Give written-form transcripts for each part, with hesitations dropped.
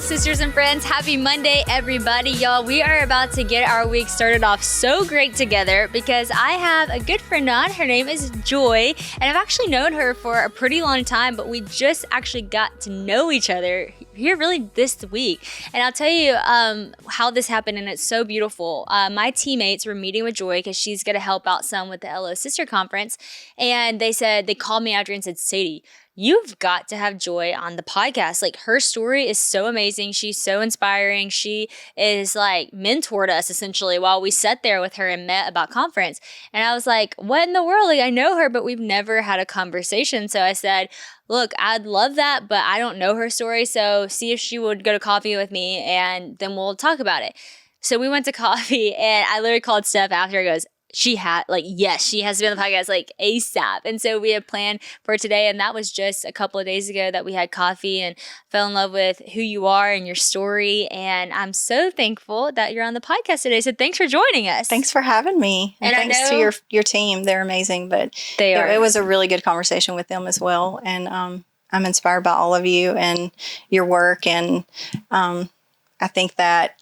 sisters and friends. Happy Monday, everybody. Y'all, we are about to get our week started off so great together because I have a good friend on. Her name is Joy, and I've actually known her for a pretty long time, but we just actually got to know each other here really this week. And I'll tell you how this happened, and it's so beautiful. My teammates were meeting with Joy because she's going to help out some with the LO Sister Conference, and they called me after and said, Sadie, you've got to have Joy on the podcast. Like, her story is so amazing. She's so inspiring. She is like mentored us essentially while we sat there with her and met about conference. And I was like, what in the world? Like, I know her, but we've never had a conversation. So I said, look, I'd love that, but I don't know her story. So see if she would go to coffee with me and then we'll talk about it. So we went to coffee and I literally called Steph after. He goes, she has to be on the podcast like ASAP. And so we had planned for today, and that was just a couple of days ago that we had coffee and fell in love with who you are and your story. And I'm so thankful that you're on the podcast today. So thanks for joining us. Thanks for having me. And thanks to your team. They're amazing. But it was a really good conversation with them as well. And I'm inspired by all of you and your work. And I think that,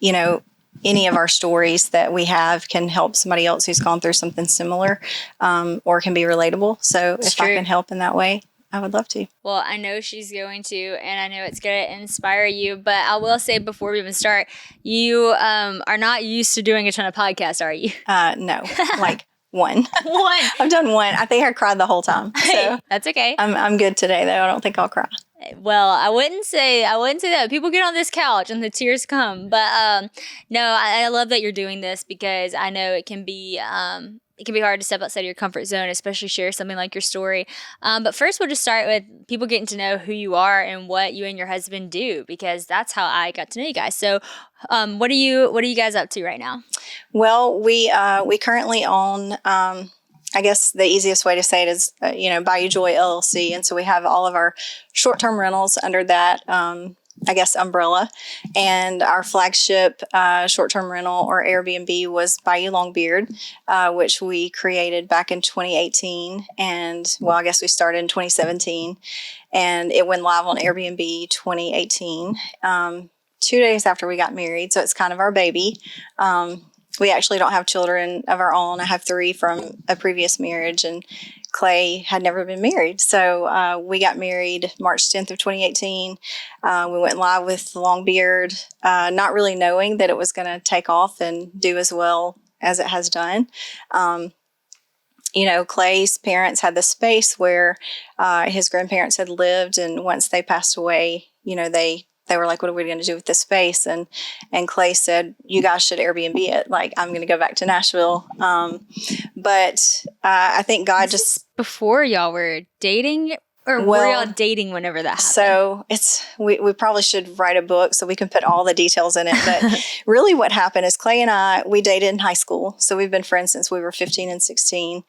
any of our stories that we have can help somebody else who's gone through something similar, or can be relatable. So if I can help in that way, I would love to. Well, I know she's going to, and I know it's going to inspire you. But I will say before we even start, you are not used to doing a ton of podcasts, are you? No, like one. I've done one. I think I cried the whole time. So that's okay. I'm good today, though. I don't think I'll cry. Well, I wouldn't say that. People get on this couch and the tears come. But no, I love that you're doing this because I know it can be hard to step outside of your comfort zone, especially share something like your story. But first, we'll just start with people getting to know who you are and what you and your husband do, because that's how I got to know you guys. So what are you guys up to right now? Well, we currently own, I guess the easiest way to say it is, Bayou Joy LLC. And so we have all of our short-term rentals under that, umbrella. And our flagship short-term rental or Airbnb was Bayou Longbeard, which we created back in 2018. And, I guess we started in 2017. And it went live on Airbnb 2018, 2 days after we got married. So it's kind of our baby. We actually don't have children of our own. I have 3 from a previous marriage, and Clay had never been married. So we got married March 10th of 2018. We went live with Longbeard, not really knowing that it was going to take off and do as well as it has done. Clay's parents had this space where his grandparents had lived, and once they passed away, they were like, what are we going to do with this space? And Clay said, you guys should Airbnb it. Like, I'm going to go back to Nashville. But I think God just... Before y'all were dating, or were y'all dating whenever that happened? So we probably should write a book so we can put all the details in it. But really what happened is Clay and we dated in high school. So we've been friends since we were 15 and 16.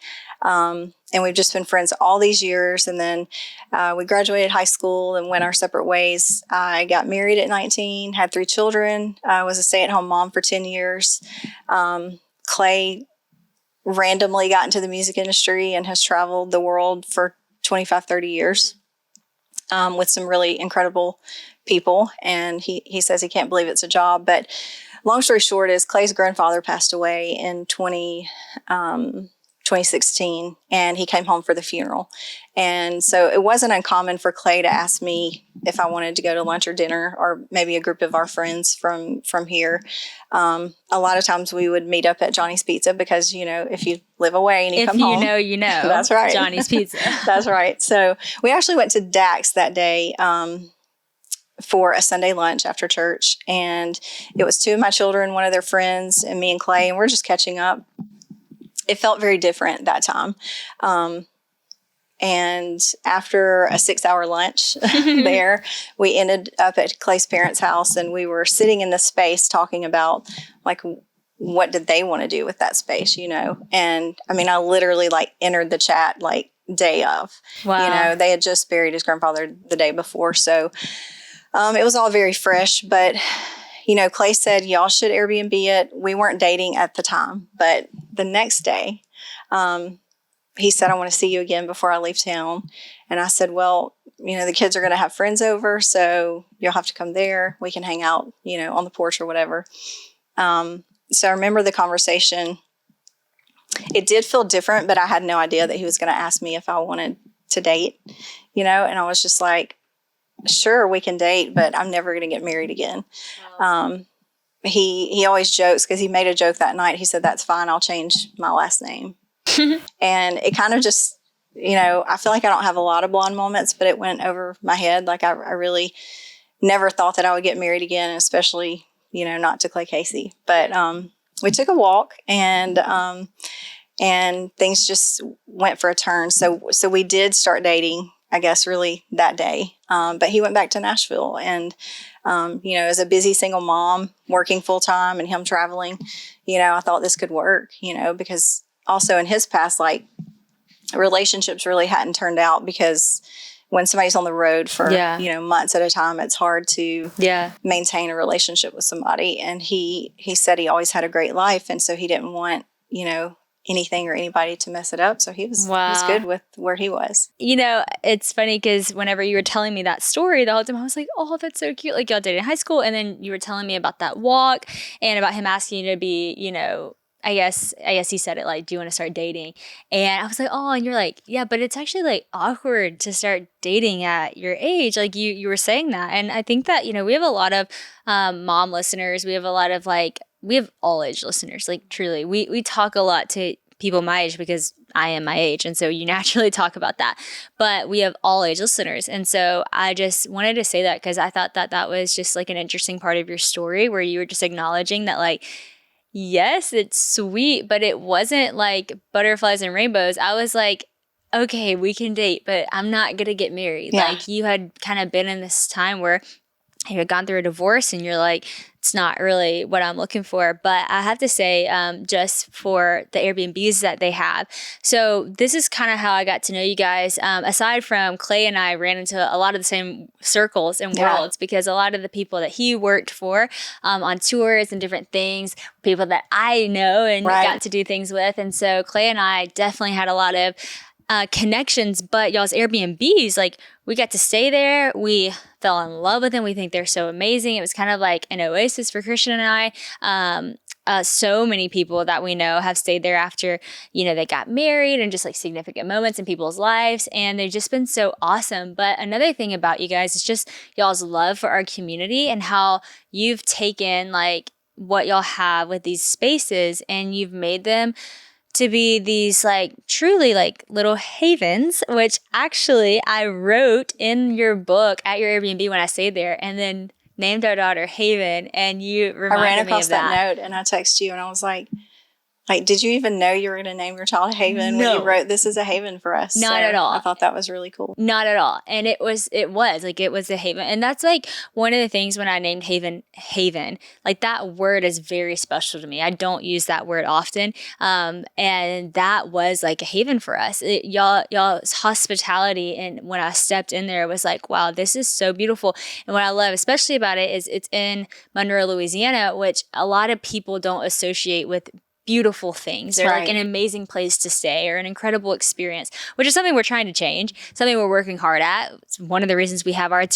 And we've just been friends all these years. And then we graduated high school and went our separate ways. I got married at 19, had 3 children. I was a stay-at-home mom for 10 years. Clay randomly got into the music industry and has traveled the world for 25, 30 years with some really incredible people. And he says he can't believe it's a job. But long story short is Clay's grandfather passed away in 2016, and he came home for the funeral. And so it wasn't uncommon for Clay to ask me if I wanted to go to lunch or dinner, or maybe a group of our friends from here. A lot of times we would meet up at Johnny's Pizza because, if you live away and you come home. You know. That's right. Johnny's Pizza. That's right. So we actually went to Dax that day for a Sunday lunch after church. And it was 2 of my children, one of their friends, and me and Clay, and we're just catching up. It felt very different that time. And after a 6-hour lunch there, we ended up at Clay's parents' house, and we were sitting in this space talking about, like, what did they want to do with that space, And I mean, I literally entered the chat day of. Wow. They had just buried his grandfather the day before. So it was all very fresh, but Clay said, y'all should Airbnb it. We weren't dating at the time, but the next day, he said, I want to see you again before I leave town. And I said, well, the kids are going to have friends over, so you'll have to come there. We can hang out, on the porch or whatever. So I remember the conversation. It did feel different, but I had no idea that he was going to ask me if I wanted to date, and I was just like, sure, we can date, but I'm never going to get married again. He always jokes, because he made a joke that night. He said, that's fine, I'll change my last name. And it kind of just, I feel like I don't have a lot of blonde moments, but it went over my head. Like I really never thought that I would get married again, especially, not to Caisee. But we took a walk, and things just went for a turn. So we did start dating, I guess, really that day. But he went back to Nashville, and, as a busy single mom working full time and him traveling, I thought this could work, because also in his past, like, relationships really hadn't turned out, because when somebody's on the road for, months at a time, it's hard to maintain a relationship with somebody. And he said he always had a great life. And so he didn't want, anything or anybody to mess it up. So he was good with where he was. It's funny because whenever you were telling me that story the whole time, I was like, oh, that's so cute. Like, y'all dated in high school. And then you were telling me about that walk and about him asking you to be, I guess he said it like, do you want to start dating? And I was like, oh, and you're like, yeah, but it's actually like awkward to start dating at your age. Like you were saying that. And I think that, we have a lot of mom listeners. We have a lot of we have all age listeners. Like truly, we talk a lot to people my age because I am my age. And so you naturally talk about that, but we have all age listeners. And so I just wanted to say that because I thought that was just like an interesting part of your story where you were just acknowledging that, like, yes, it's sweet, but it wasn't like butterflies and rainbows. I was like, okay, we can date, but I'm not going to get married. Yeah. Like, you had kind of been in this time where you had gone through a divorce and you're like, it's not really what I'm looking for. But I have to say, just for the Airbnbs that they have. So this is kind of how I got to know you guys. Aside from Clay and I ran into a lot of the same circles and worlds, because a lot of the people that he worked for on tours and different things, people that I know and got to do things with. And so Clay and I definitely had a lot of connections, but y'all's Airbnbs, like, we got to stay there. We fell in love with them. We think they're so amazing. It was kind of like an oasis for Christian and I. So many people that we know have stayed there after, they got married, and just like significant moments in people's lives. And they've just been so awesome. But another thing about you guys is just y'all's love for our community and how you've taken like what y'all have with these spaces and you've made them to be these like truly like little havens, which actually I wrote in your book at your Airbnb when I stayed there, and then named our daughter Haven, and you reminded me of that. I ran across that note and I texted you and I was like, did you even know you were going to name your child Haven when you wrote, this is a haven for us? Not at all. I thought that was really cool. Not at all. And it was a haven. And that's like one of the things when I named Haven, like that word is very special to me. I don't use that word often. And that was like a haven for us. Y'all's hospitality. And when I stepped in there, it was like, wow, this is so beautiful. And what I love especially about it is it's in Monroe, Louisiana, which a lot of people don't associate with beautiful things. They're like an amazing place to stay or an incredible experience, which is something we're trying to change, something we're working hard at. It's one of the reasons we have our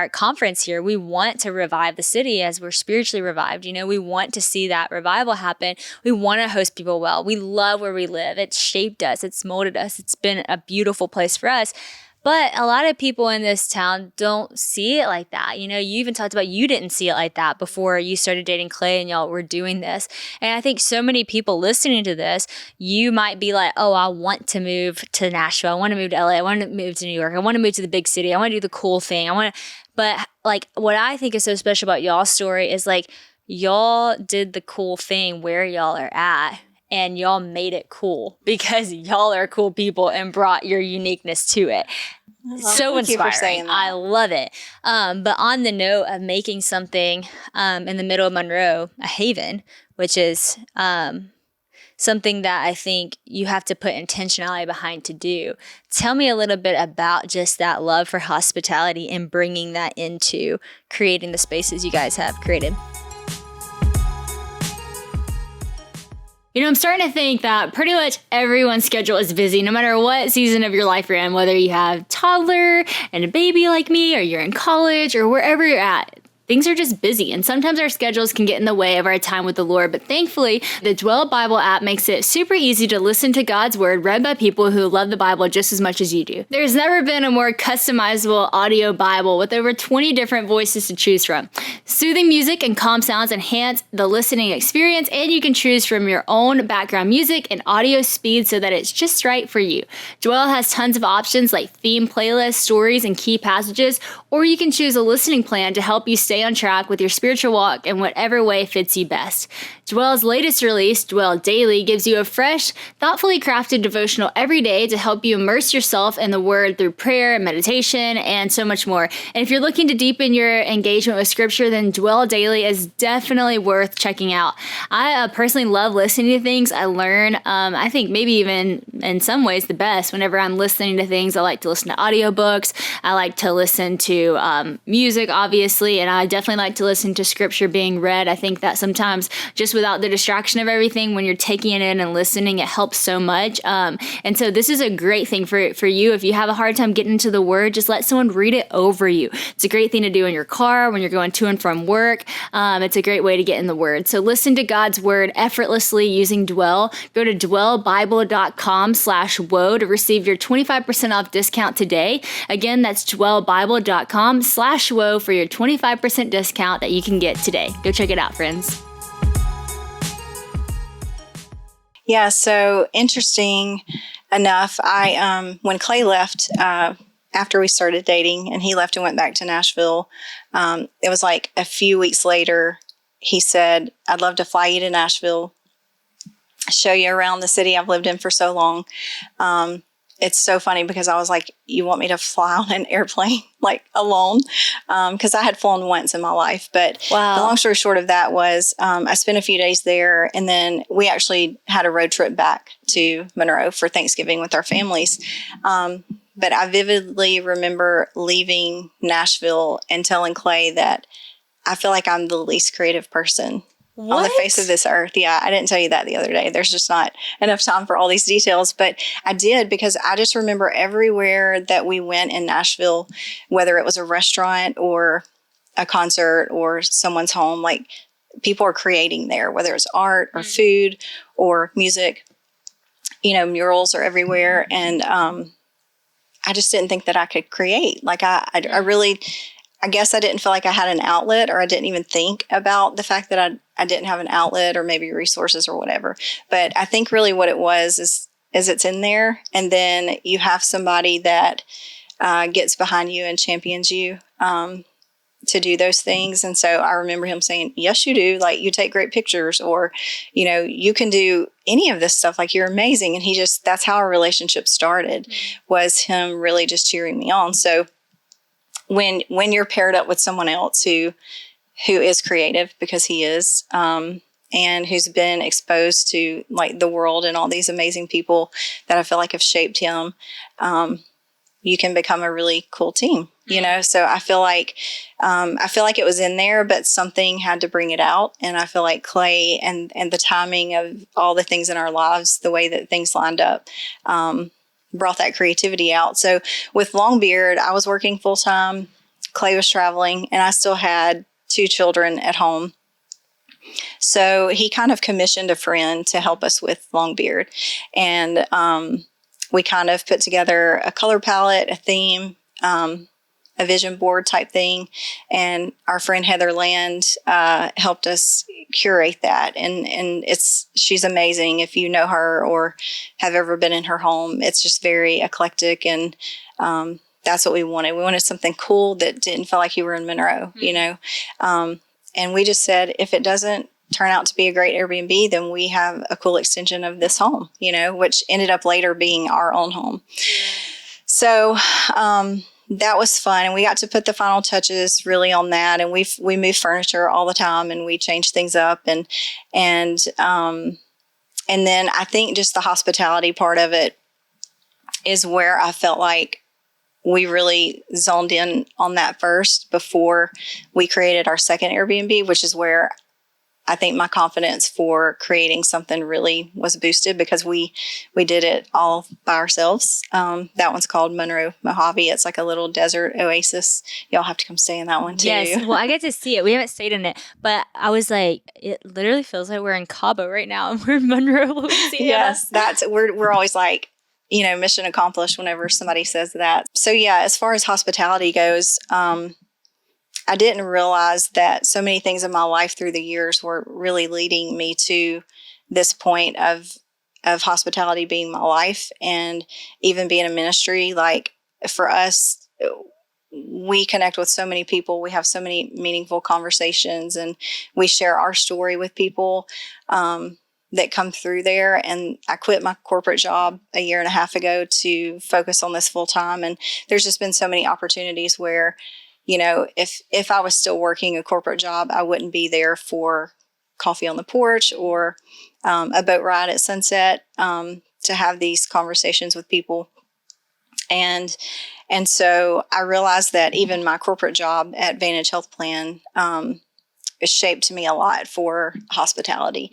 conference here. We want to revive the city as we're spiritually revived. We want to see that revival happen. We want to host people well. We love where we live. It's shaped us. It's molded us. It's been a beautiful place for us. But a lot of people in this town don't see it like that. You even talked about you didn't see it like that before you started dating Clay and y'all were doing this. And I think so many people listening to this, you might be like, oh, I want to move to Nashville. I want to move to LA. I want to move to New York. I want to move to the big city. I want to do the cool thing. But like what I think is so special about y'all's story is like y'all did the cool thing where y'all are at. And y'all made it cool because y'all are cool people and brought your uniqueness to it. So inspiring. Thank you for saying that. I love it. But on the note of making something in the middle of Monroe a haven, which is something that I think you have to put intentionality behind to do. Tell me a little bit about just that love for hospitality and bringing that into creating the spaces you guys have created. I'm starting to think that pretty much everyone's schedule is busy, no matter what season of your life you're in, whether you have toddler and a baby like me, or you're in college, or wherever you're at. Things are just busy, and sometimes our schedules can get in the way of our time with the Lord. But thankfully, the Dwell Bible app makes it super easy to listen to God's Word read by people who love the Bible just as much as you do. There's never been a more customizable audio Bible with over 20 different voices to choose from. Soothing music and calm sounds enhance the listening experience, and you can choose from your own background music and audio speed so that it's just right for you. Dwell has tons of options like theme playlists, stories, and key passages, or you can choose a listening plan to help you stay on track with your spiritual walk in whatever way fits you best. Dwell's latest release, Dwell Daily, gives you a fresh, thoughtfully crafted devotional every day to help you immerse yourself in the Word through prayer and meditation and so much more. And if you're looking to deepen your engagement with Scripture, then Dwell Daily is definitely worth checking out. I personally love listening to things. I learn, I think maybe even in some ways the best whenever I'm listening to things. I like to listen to audiobooks. I like to listen to music, obviously, and I definitely like to listen to Scripture being read. I think that sometimes just without the distraction of everything, when you're taking it in and listening, it helps so much. And so this is a great thing for you. If you have a hard time getting into the Word, just let someone read it over you. It's a great thing to do in your car when you're going to and from work. It's a great way to get in the Word. So listen to God's Word effortlessly using Dwell. Go to dwellbible.com/woe to receive your 25% off discount today. Again, that's dwellbible.com/woe for your 25% discount that you can get today. Go check it out, friends. Yeah, so interesting enough, when Clay left, after we started dating and he left and went back to Nashville, it was like a few weeks later, he said, I'd love to fly you to Nashville, show you around the city I've lived in for so long. It's so funny because I was like, you want me to fly on an airplane, like alone? Because I had flown once in my life. But wow. The long story short of that was I spent a few days there, and then we actually had a road trip back to Monroe for Thanksgiving with our families. But I vividly remember leaving Nashville and telling Clay that I feel like I'm the least creative person on the face of this earth. Yeah, I didn't tell you that the other day. There's just not enough time for all these details. But I did, because I just remember everywhere that we went in Nashville, whether it was a restaurant or a concert or someone's home, like people are creating there, whether it's art or food or music. Murals are everywhere. And I just didn't think that I could create. Like I guess I didn't feel like I had an outlet, or I didn't even think about the fact that I didn't have an outlet or maybe resources or whatever. But I think really what it was is it's in there. And then you have somebody that gets behind you and champions you to do those things. And so I remember him saying, yes, you do. Like, you take great pictures, or, you can do any of this stuff. Like, you're amazing. And that's how our relationship started, was him really just cheering me on. So when you're paired up with someone else who is creative, because he is, and who's been exposed to like the world and all these amazing people that I feel like have shaped him, you can become a really cool team, So I feel like it was in there, but something had to bring it out. And I feel like Clay and the timing of all the things in our lives, the way that things lined up, brought that creativity out. So with Longbeard, I was working full time. Clay was traveling, and I still had 2 children at home. So he kind of commissioned a friend to help us with Longbeard. And we kind of put together a color palette, a theme, a vision board type thing. And our friend Heather Land helped us curate that. And she's amazing. If you know her or have ever been in her home, it's just very eclectic. And that's what we wanted. We wanted something cool that didn't feel like you were in Monroe, and we just said, if it doesn't turn out to be a great Airbnb, then we have a cool extension of this home, which ended up later being our own home. So that was fun. And we got to put the final touches really on that. And we move furniture all the time, and we change things up. And then I think just the hospitality part of it is where I felt like we really zoned in on that first before we created our second Airbnb, which is where I think my confidence for creating something really was boosted because we did it all by ourselves. That one's called Monroe Mojave. It's like a little desert oasis. Y'all have to come stay in that one too. Yes, well, I get to see it. We haven't stayed in it, but I was like, it literally feels like we're in Cabo right now, and we're in Monroe, Louisiana. Yes, we're always like, mission accomplished whenever somebody says that. So yeah, as far as hospitality goes, I didn't realize that so many things in my life through the years were really leading me to this point of hospitality being my life, and even being a ministry. Like, for us, we connect with so many people. We have so many meaningful conversations, and we share our story with people that come through there. And I quit my corporate job a year and a half ago to focus on this full time. And there's just been so many opportunities where, if I was still working a corporate job, I wouldn't be there for coffee on the porch or a boat ride at sunset to have these conversations with people. And so I realized that even my corporate job at Vantage Health Plan shaped me a lot for hospitality.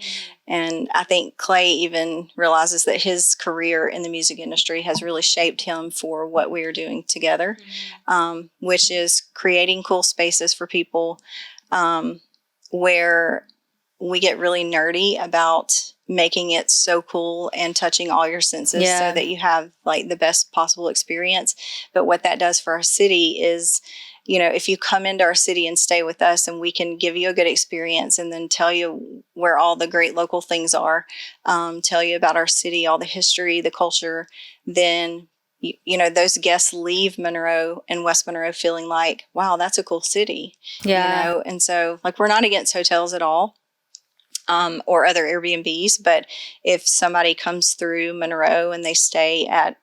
And I think Clay even realizes that his career in the music industry has really shaped him for what we are doing together, which is creating cool spaces for people where we get really nerdy about making it so cool and touching all your senses so that you have like the best possible experience. But what that does for our city is, if you come into our city and stay with us, and we can give you a good experience and then tell you where all the great local things are, tell you about our city, all the history, the culture, then, those guests leave Monroe and West Monroe feeling like, wow, that's a cool city. Yeah. And so, like, we're not against hotels at all. Or other Airbnbs, but if somebody comes through Monroe and they stay at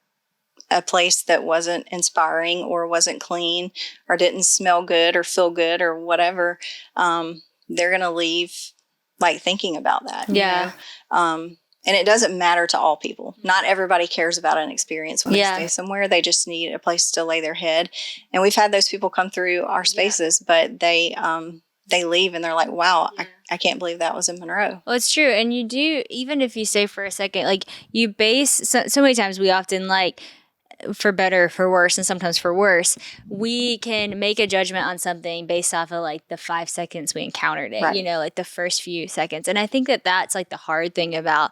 a place that wasn't inspiring or wasn't clean or didn't smell good or feel good or whatever, they're going to leave like thinking about that. Yeah. And it doesn't matter to all people. Not everybody cares about an experience when they stay somewhere. They just need a place to lay their head. And we've had those people come through our spaces, but they leave and they're like, wow, I can't believe that was in Monroe. Well, it's true. And you do, even if you say for a second, like, you base, so many times we often, like, for better, for worse, and sometimes for worse, we can make a judgment on something based off of like the 5 seconds we encountered it, like the first few seconds. And I think that that's like the hard thing about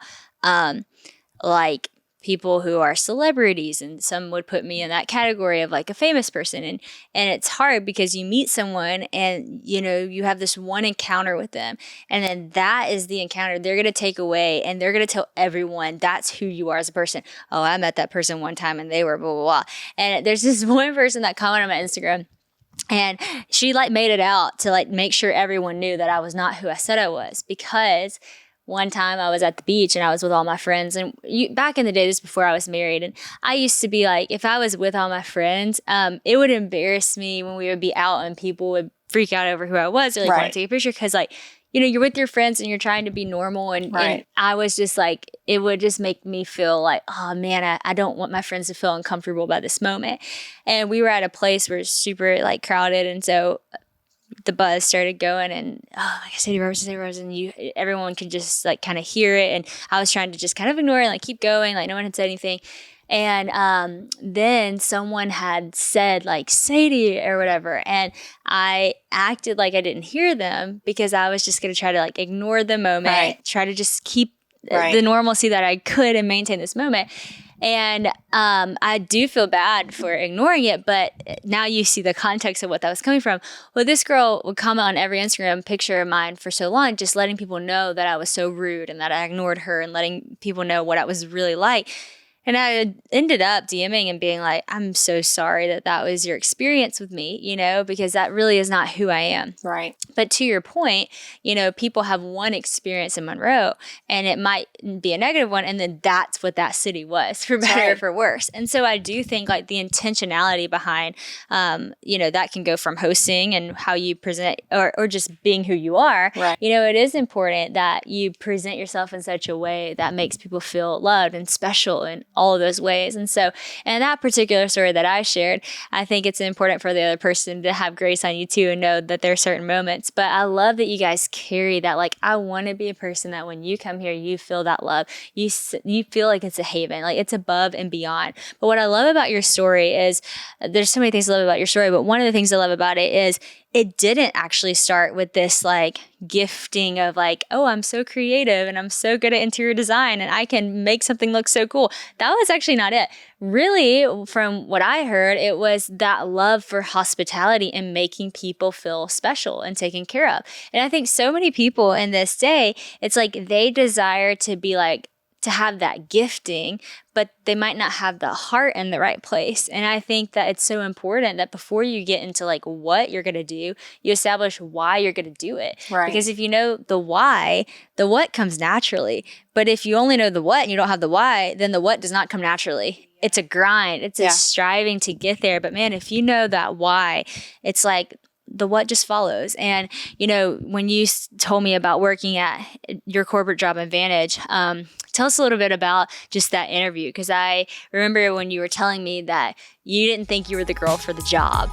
like people who are celebrities, and some would put me in that category of like a famous person. And it's hard because you meet someone and, you have this one encounter with them, and then that is the encounter they're going to take away, and they're going to tell everyone that's who you are as a person. Oh, I met that person one time and they were blah, blah, blah. And there's this one person that commented on my Instagram, and she like made it out to like make sure everyone knew that I was not who I said I was, because one time I was at the beach and I was with all my friends, and back in the day, this before I was married, and I used to be like, if I was with all my friends, it would embarrass me when we would be out and people would freak out over who I was, or like want to take a picture, because like, you're with your friends and you're trying to be normal, and I was just like, it would just make me feel like, oh man, I don't want my friends to feel uncomfortable about this moment. And we were at a place where it's super like crowded, and so the buzz started going, and oh my God, Sadie Robertson, everyone could just like kind of hear it. And I was trying to just kind of ignore it and like keep going, like no one had said anything. And then someone had said like Sadie or whatever, and I acted like I didn't hear them because I was just going to try to like ignore the moment, try to just keep the normalcy that I could and maintain this moment. And I do feel bad for ignoring it, but now you see the context of what that was coming from. Well, this girl would comment on every Instagram picture of mine for so long, just letting people know that I was so rude and that I ignored her, and letting people know what I was really like. And I ended up DMing and being like, I'm so sorry that was your experience with me, because that really is not who I am. Right. But to your point, people have one experience in Monroe, and it might be a negative one, and then that's what that city was, for better or for worse. And so I do think like the intentionality behind, that can go from hosting and how you present, or just being who you are. Right. It is important that you present yourself in such a way that makes people feel loved and special and all of those ways. And so in that particular story that I shared, I think it's important for the other person to have grace on you too and know that there are certain moments. But I love that you guys carry that. Like, I want to be a person that when you come here, you feel that love. You feel like it's a haven, like it's above and beyond. But what I love about your story is there's so many things I love about your story, but one of the things I love about it is it didn't actually start with this like gifting of like, oh, I'm so creative and I'm so good at interior design and I can make something look so cool. That was actually not it. Really, from what I heard, it was that love for hospitality and making people feel special and taken care of. And I think so many people in this day, it's like they desire to be like, to have that gifting, but they might not have the heart in the right place. And I think that it's so important that before you get into like what you're going to do, you establish why you're going to do it. Right. Because if you know the why, the what comes naturally. But if you only know the what and you don't have the why, then the what does not come naturally. It's a grind. It's a striving to get there. But man, if you know that why, it's like the what just follows. And, you know, when you told me about working at your corporate job Advantage, tell us a little bit about just that interview. Because I remember when you were telling me that you didn't think you were the girl for the job.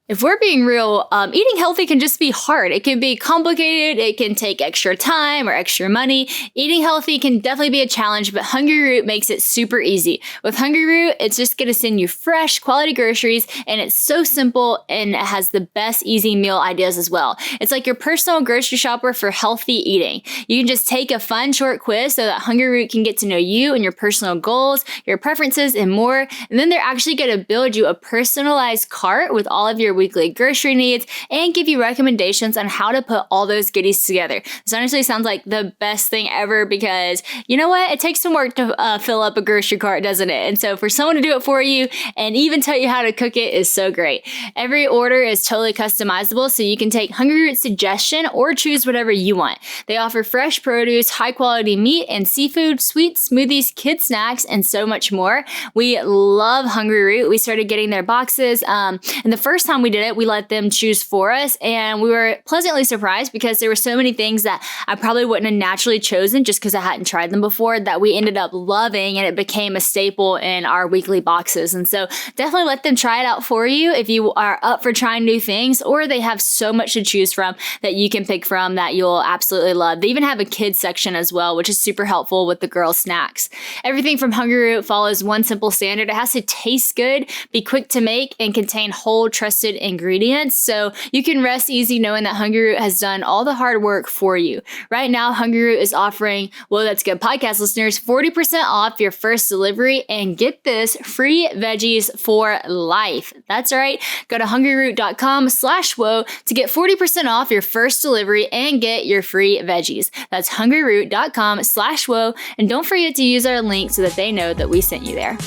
If we're being real, eating healthy can just be hard. It can be complicated. It can take extra time or extra money. Eating healthy can definitely be a challenge, but Hungry Root makes it super easy. With Hungry Root, it's just going to send you fresh, quality groceries, and it's so simple, and it has the best easy meal ideas as well. It's like your personal grocery shopper for healthy eating. You can just take a fun, short quiz so that Hungry Root can get to know you and your personal goals, your preferences, and more. And then they're actually going to build you a personalized cart with all of your weekly grocery needs and give you recommendations on how to put all those goodies together. This honestly sounds like the best thing ever because you know what? It takes some work to fill up a grocery cart, doesn't it? And so for someone to do it for you and even tell you how to cook it is so great. Every order is totally customizable, so you can take Hungry Root's suggestion or choose whatever you want. They offer fresh produce, high quality meat and seafood, sweets, smoothies, kid snacks, and so much more. We love Hungry Root. We started getting their boxes, and the first time we did it, we let them choose for us, and we were pleasantly surprised because there were so many things that I probably wouldn't have naturally chosen just because I hadn't tried them before that we ended up loving, and it became a staple in our weekly boxes. And so definitely let them try it out for you if you are up for trying new things, or they have so much to choose from that you can pick from that you'll absolutely love. They even have a kids section as well, which is super helpful with the girls' snacks. Everything from Hungry Root follows one simple standard. It has to taste good, be quick to make, and contain whole, trusted ingredients. So you can rest easy knowing that Hungry Root has done all the hard work for you. Right now, Hungry Root is offering, well, that's good podcast listeners, 40% off your first delivery, and get this, free veggies for life. That's right. Go to hungryroot.com/whoa to get 40% off your first delivery and get your free veggies. That's hungryroot.com/whoa. And don't forget to use our link so that they know that we sent you there.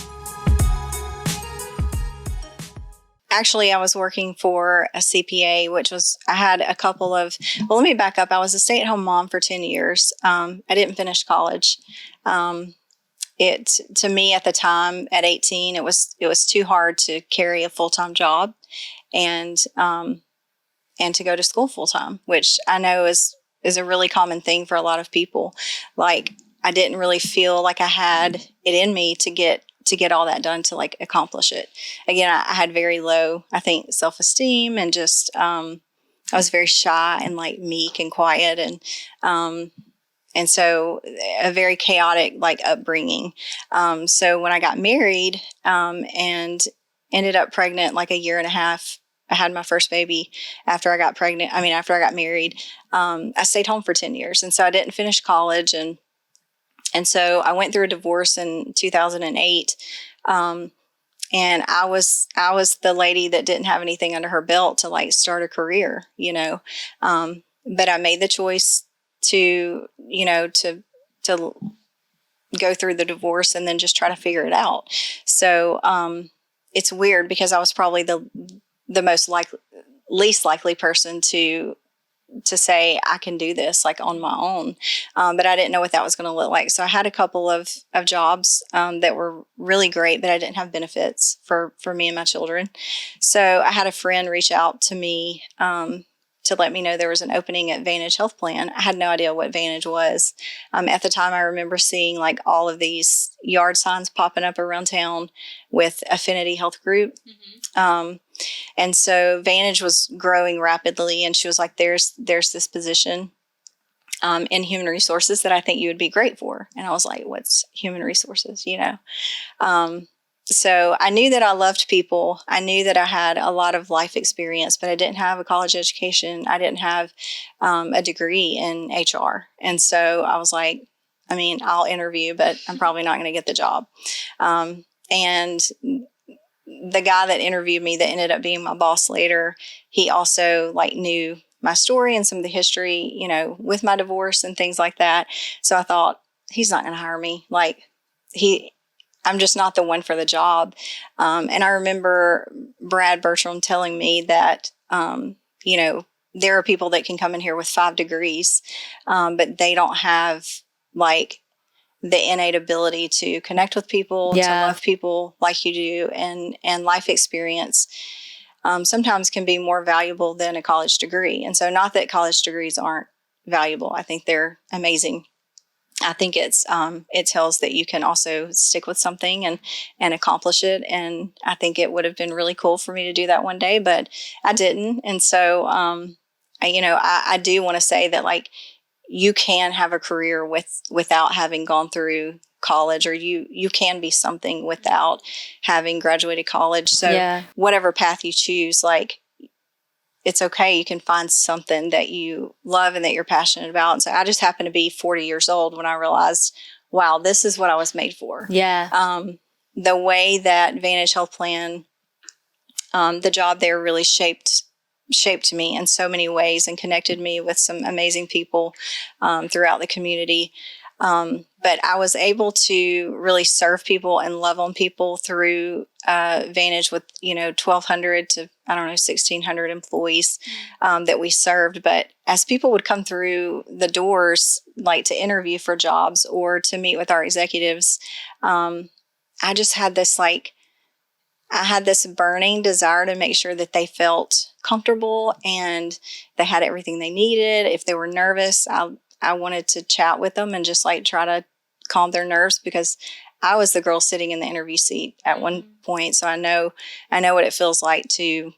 Actually, I was working for a CPA, which was, I had a couple of, well, let me back up. I was a stay-at-home mom for 10 years. I didn't finish college. To me at the time at 18, it was too hard to carry a full-time job and to go to school full-time, which I know is a really common thing for a lot of people. Like, I didn't really feel like I had it in me to get all that done, to like accomplish it. Again, I had very low, I think, self-esteem, and just, I was very shy and like meek and quiet. And so a very chaotic like upbringing. So when I got married, and ended up pregnant like a year and a half, I had my first baby after I got married. I stayed home for 10 years. And so I didn't finish college, and so I went through a divorce in 2008, and I was the lady that didn't have anything under her belt to like start a career, you know. But I made the choice to go through the divorce and then just try to figure it out. So it's weird because I was probably the least likely person to say I can do this like on my own. But I didn't know what that was going to look like. So I had a couple of jobs that were really great, but I didn't have benefits for me and my children. So I had a friend reach out to me to let me know there was an opening at Vantage Health Plan. I had no idea what Vantage was. At the time, I remember seeing like all of these yard signs popping up around town with Affinity Health Group. And so Vantage was growing rapidly, and she was like, there's this position in human resources that I think you would be great for. And I was like, what's human resources, So I knew that I loved people. I knew that I had a lot of life experience, but I didn't have a college education. I didn't have a degree in HR. And so I was like, I mean, I'll interview, but I'm probably not going to get the job. And the guy that interviewed me that ended up being my boss later, he also like knew my story and some of the history, with my divorce and things like that. So I thought, he's not going to hire me. Like I'm just not the one for the job. And I remember Brad Bertram telling me that, there are people that can come in here with 5 degrees, but they don't have like the innate ability to connect with people, to love people like you do, and life experience sometimes can be more valuable than a college degree. And so not that college degrees aren't valuable. I think they're amazing. I think it tells that you can also stick with something and accomplish it. And I think it would have been really cool for me to do that one day, but I didn't. And so, I do want to say that like, you can have a career without having gone through college, or you can be something without having graduated college. So whatever path you choose, like, it's okay. You can find something that you love and that you're passionate about. And so I just happened to be 40 years old when I realized, wow, this is what I was made for. The way that Vantage Health Plan, the job there really shaped me in so many ways and connected me with some amazing people throughout the community. But I was able to really serve people and love on people through Vantage with, 1,200 to, 1,600 employees that we served. But as people would come through the doors, like to interview for jobs or to meet with our executives, I just had this I had this burning desire to make sure that they felt comfortable and they had everything they needed. If they were nervous, I wanted to chat with them and just try to calm their nerves, because I was the girl sitting in the interview seat at one point. So I know what it feels like to,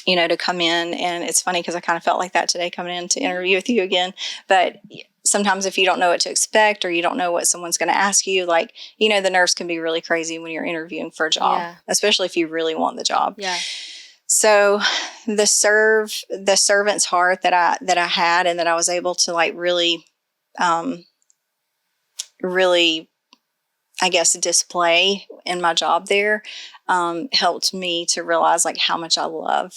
to come in. And it's funny because I kind of felt like that today coming in to interview with you again. But sometimes if you don't know what to expect or you don't know what someone's going to ask you, the nerves can be really crazy when you're interviewing for a job, especially if you really want the job. So the servant's heart that I had and that I was able to really, I guess, display in my job there, helped me to realize how much I love,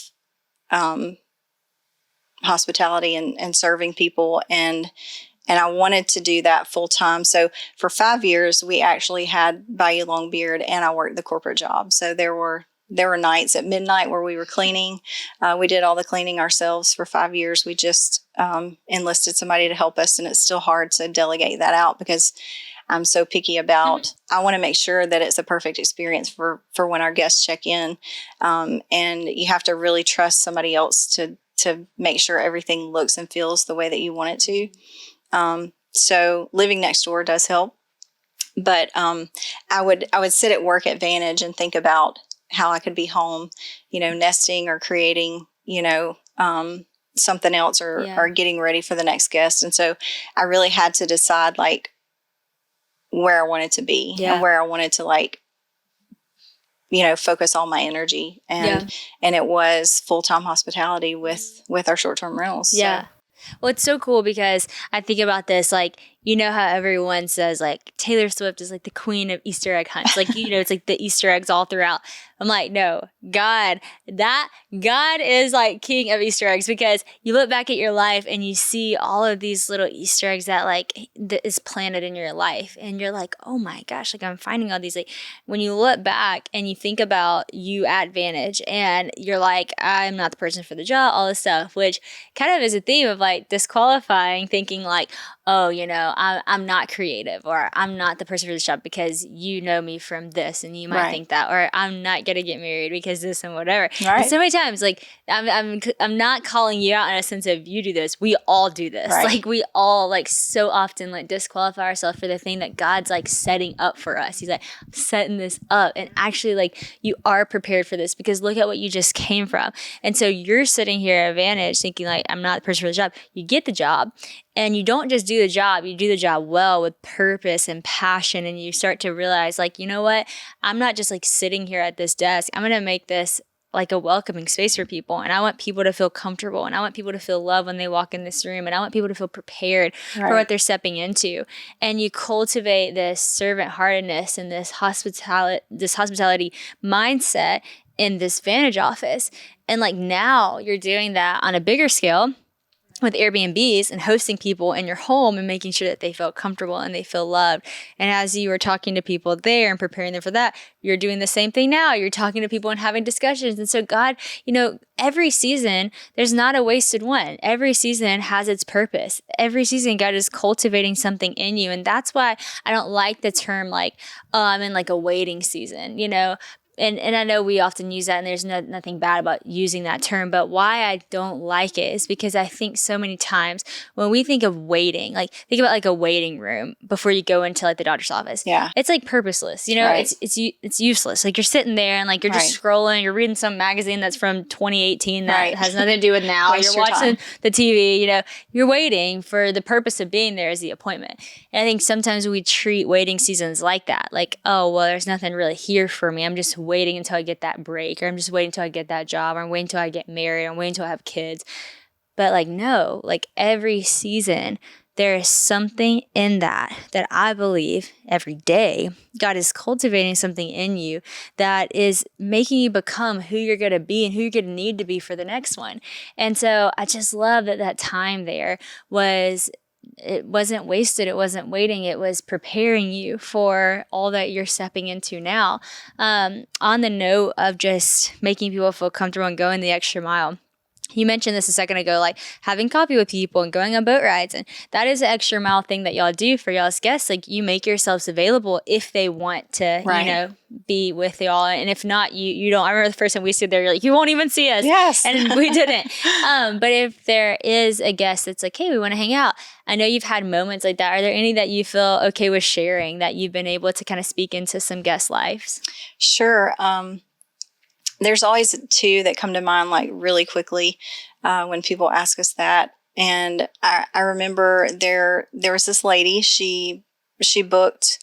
hospitality and serving people. And I wanted to do that full time. So for 5 years, we actually had Bayou Longbeard and I worked the corporate job. So there were nights at midnight where we were cleaning. We did all the cleaning ourselves for 5 years. We just enlisted somebody to help us. And it's still hard to delegate that out because I'm so picky about, I want to make sure that it's a perfect experience for when our guests check in. And you have to really trust somebody else to make sure everything looks and feels the way that you want it to. So living next door does help. But I would sit at work at Vantage and think about how I could be home, nesting or creating, something else or getting ready for the next guest. And so I really had to decide where I wanted to be and where I wanted to focus all my energy. And it was full-time hospitality with our short-term rentals. Yeah. So. Well, it's so cool because I think about this, how everyone says Taylor Swift is the queen of Easter egg hunts. It's the Easter eggs all throughout. I'm like, no, God is king of Easter eggs, because you look back at your life and you see all of these little Easter eggs that that is planted in your life. And you're like, oh my gosh, I'm finding all these, when you look back and you think about you at Vantage and you're like, I'm not the person for the job, all this stuff, which kind of is a theme of disqualifying, thinking oh, I'm not creative, or I'm not the person for this job because you know me from this and you might think that, or I'm not going to get married because this and whatever. Right. And so many times, like, I'm not calling you out in a sense of you do this. We all do this. Right. Like, we all, like, so often, like, disqualify ourselves for the thing that God's, like, setting up for us. He's like, I'm setting this up. And actually, like, you are prepared for this because look at what you just came from. And so you're sitting here at Advantage thinking, like, I'm not the person for the job. You get the job. And you don't just do the job, you do the job well with purpose and passion. And you start to realize, like, you know what? I'm not just like sitting here at this desk. I'm going to make this like a welcoming space for people. And I want people to feel comfortable. And I want people to feel loved when they walk in this room. And I want people to feel prepared for what they're stepping into. And you cultivate this servant heartedness and this hospitality mindset in this Vantage office. And like now you're doing that on a bigger scale with Airbnbs and hosting people in your home and making sure that they feel comfortable and they feel loved. And as you were talking to people there and preparing them for that, you're doing the same thing now. You're talking to people and having discussions. And so God, every season, there's not a wasted one. Every season has its purpose. Every season, God is cultivating something in you. And that's why I don't like the term like, oh, I'm in like a waiting season, And I know we often use that, and there's nothing bad about using that term, but why I don't like it is because I think so many times when we think of waiting, like think about like a waiting room before you go into like the doctor's office. Yeah. It's like purposeless, Right. it's useless. Like you're sitting there and like you're just scrolling, you're reading some magazine that's from 2018 that has nothing to do with now. You're watching the TV, you're waiting for the purpose of being there is the appointment. And I think sometimes we treat waiting seasons like that. Like, oh, well, there's nothing really here for me. I'm just waiting until I get that break, or I'm just waiting until I get that job, or I'm waiting until I get married, or I'm waiting until I have kids. But like, no, like every season, there is something in that I believe every day God is cultivating something in you that is making you become who you're going to be and who you're going to need to be for the next one. And so I just love that time there it wasn't wasted. It wasn't waiting. It was preparing you for all that you're stepping into now. On the note of just making people feel comfortable and going the extra mile, you mentioned this a second ago, like having coffee with people and going on boat rides. And that is an extra mile thing that y'all do for y'all's guests. Like you make yourselves available if they want to, be with y'all. And if not, you don't. I remember the first time we stood there, you're like, you won't even see us. Yes. And we didn't. But if there is a guest that's like, hey, we want to hang out. I know you've had moments like that. Are there any that you feel okay with sharing that you've been able to kind of speak into some guest lives? Sure. There's always two that come to mind like really quickly when people ask us that. And I remember there was this lady, she booked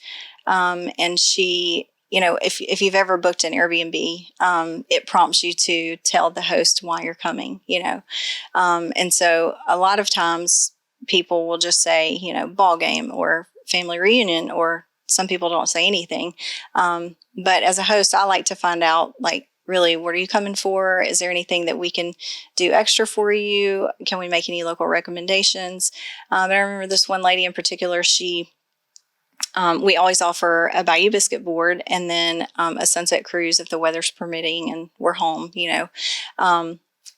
and she, if you've ever booked an Airbnb, it prompts you to tell the host why you're coming, and so a lot of times people will just say, ball game or family reunion, or some people don't say anything. But as a host, I like to find out like, really, what are you coming for? Is there anything that we can do extra for you? Can we make any local recommendations? But I remember this one lady in particular, we always offer a Bayou Biscuit board and then a sunset cruise if the weather's permitting and we're home,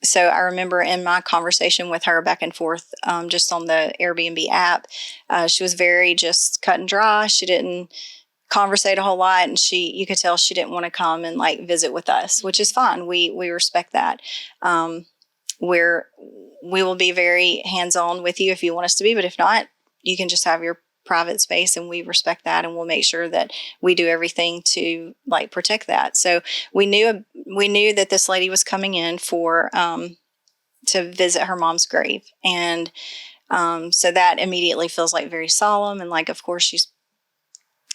So I remember in my conversation with her back and forth just on the Airbnb app, she was very just cut and dry. She didn't conversate a whole lot, and you could tell she didn't want to come and like visit with us, which is fine. We respect that. We will be very hands-on with you if you want us to be, but if not, you can just have your private space, and we respect that, and we'll make sure that we do everything to like protect that. So we knew that this lady was coming in for to visit her mom's grave, and so that immediately feels like very solemn, and like of course she's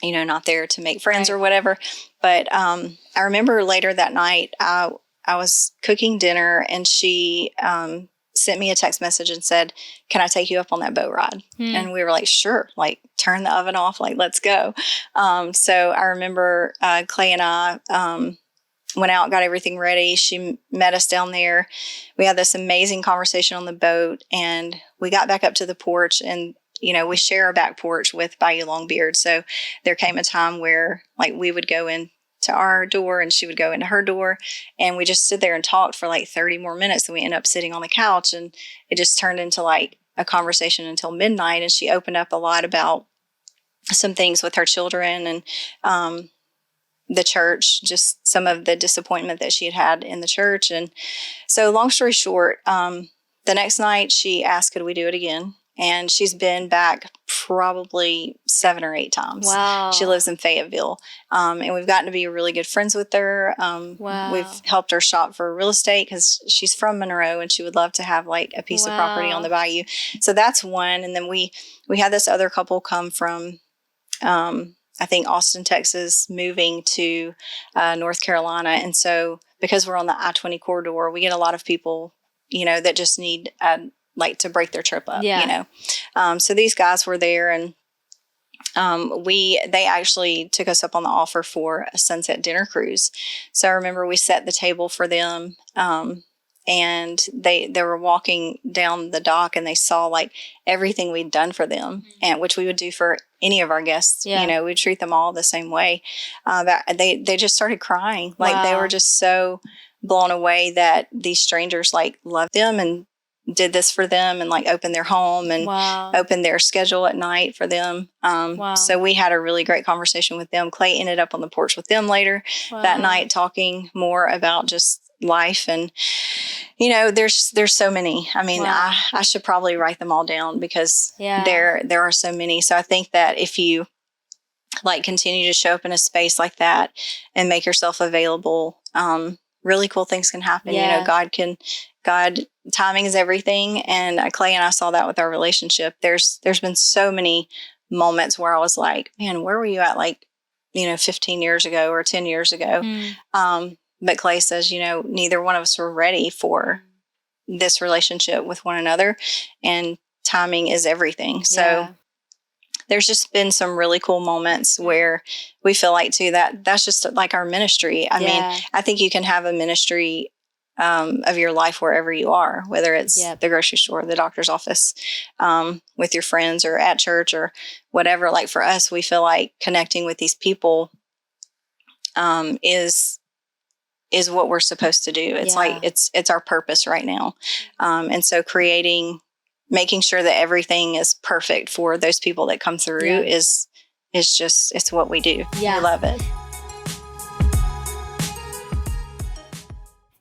not there to make friends or whatever. But I remember later that night, I was cooking dinner, and she sent me a text message and said, can I take you up on that boat ride? And we were like, sure, like turn the oven off, like let's go. So I remember Clay and I went out, got everything ready. She met us down there. We had this amazing conversation on the boat, and we got back up to the porch, and we share a back porch with Bayou Longbeard. So there came a time where like we would go into our door and she would go into her door, and we just stood there and talked for like 30 more minutes, and we ended up sitting on the couch, and it just turned into like a conversation until midnight, and she opened up a lot about some things with her children and the church, just some of the disappointment that she had in the church. And so long story short, the next night she asked, could we do it again? And she's been back probably 7 or 8 times. Wow. She lives in Fayetteville. And we've gotten to be really good friends with her. Wow. We've helped her shop for real estate because she's from Monroe and she would love to have like a piece of property on the bayou. So that's one. And then we had this other couple come from, I think Austin, Texas, moving to North Carolina. And so because we're on the I-20 corridor, we get a lot of people, that just need like to break their trip up, So these guys were there, and they actually took us up on the offer for a sunset dinner cruise. So I remember we set the table for them, and they were walking down the dock, and they saw like everything we'd done for them, and which we would do for any of our guests. We'd treat them all the same way. They just started crying. Like they were just so blown away that these strangers like loved them and did this for them, and like opened their home and opened their schedule at night for them. So we had a really great conversation with them. Clay ended up on the porch with them later that night, talking more about just life. And, there's so many. I mean, I should probably write them all down because there are so many. So I think that if you like continue to show up in a space like that and make yourself available, really cool things can happen. God, timing is everything. And Clay and I saw that with our relationship. There's been so many moments where I was like, man, where were you at 15 years ago or 10 years ago? But Clay says, neither one of us were ready for this relationship with one another, and timing is everything. So there's just been some really cool moments where we feel like too, that's just like our ministry. I mean, I think you can have a ministry of your life wherever you are, whether it's the grocery store, the doctor's office, with your friends, or at church, or whatever. Like for us, we feel like connecting with these people is what we're supposed to do. It's like it's our purpose right now. And so making sure that everything is perfect for those people that come through is just, it's what we do. We love it.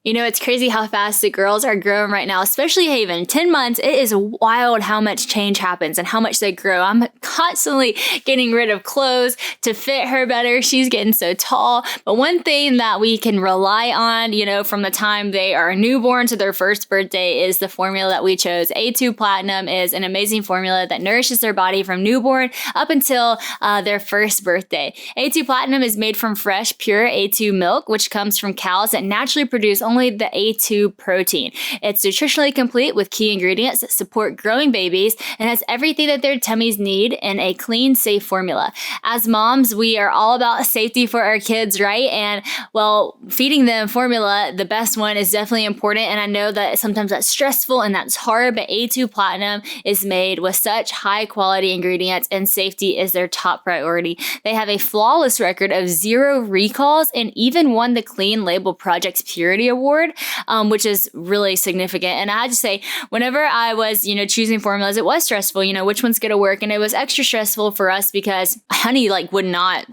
It's crazy how fast the girls are growing right now, especially Haven. 10 months, it is wild how much change happens and how much they grow. I'm constantly getting rid of clothes to fit her better. She's getting so tall. But one thing that we can rely on, from the time they are newborn to their first birthday is the formula that we chose. A2 Platinum is an amazing formula that nourishes their body from newborn up until their first birthday. A2 Platinum is made from fresh, pure A2 milk, which comes from cows that naturally produce only the A2 protein. It's nutritionally complete with key ingredients that support growing babies and has everything that their tummies need in a clean, safe formula. As moms, we are all about safety for our kids, right? And feeding them formula, the best one, is definitely important. And I know that sometimes that's stressful and that's hard, but A2 Platinum is made with such high quality ingredients, and safety is their top priority. They have a flawless record of 0 recalls and even won the Clean Label Project's Purity Award, which is really significant. And I had to say, whenever I was, choosing formulas, it was stressful, which one's going to work. And it was extra stressful for us because Honey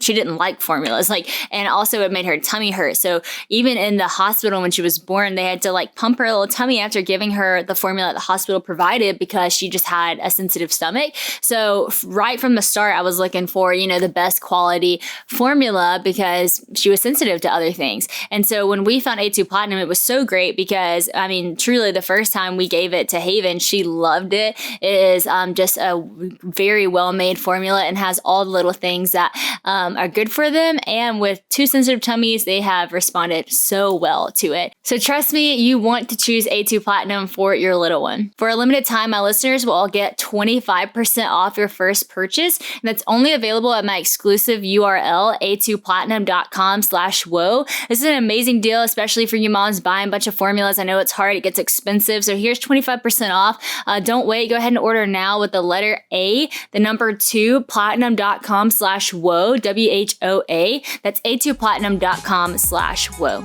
she didn't like formulas, and also it made her tummy hurt. So even in the hospital when she was born, they had to pump her little tummy after giving her the formula the hospital provided because she just had a sensitive stomach. So right from the start, I was looking for, the best quality formula because she was sensitive to other things. And so when we found A2 Platinum, it was so great because, truly the first time we gave it to Haven, she loved it. It is just a very well-made formula and has all the little things that are good for them. And with 2 sensitive tummies, they have responded so well to it. So trust me, you want to choose A2 Platinum for your little one. For a limited time, my listeners will all get 25% off your first purchase. And that's only available at my exclusive URL, a2platinum.com/whoa. This is an amazing deal, especially for you moms buying a bunch of formulas. I know it's hard, it gets expensive. So here's 25% off. Don't wait, go ahead and order now with the letter A, the number 2, platinum.com/whoa, WHOA. That's a2platinum.com/whoa.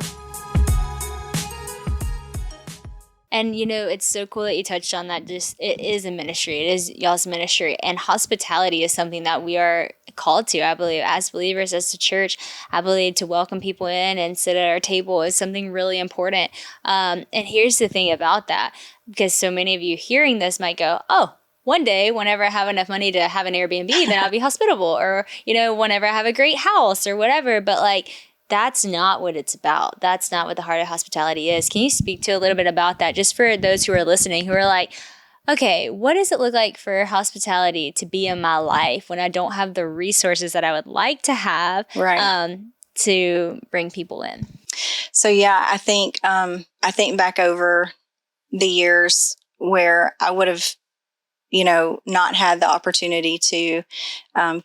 And, it's so cool that you touched on that. Just, it is a ministry. It is y'all's ministry. And hospitality is something that we are called to, I believe, as believers, as a church. I believe to welcome people in and sit at our table is something really important. And here's the thing about that, because so many of you hearing this might go, oh, one day, whenever I have enough money to have an Airbnb, then I'll be hospitable. Or, whenever I have a great house or whatever. But like, that's not what it's about. That's not what the heart of hospitality is. Can you speak to a little bit about that, just for those who are listening, who are like, okay, what does it look like for hospitality to be in my life when I don't have the resources that I would like to have, Right. To bring people in? So yeah, I think back over the years where I would have, not had the opportunity to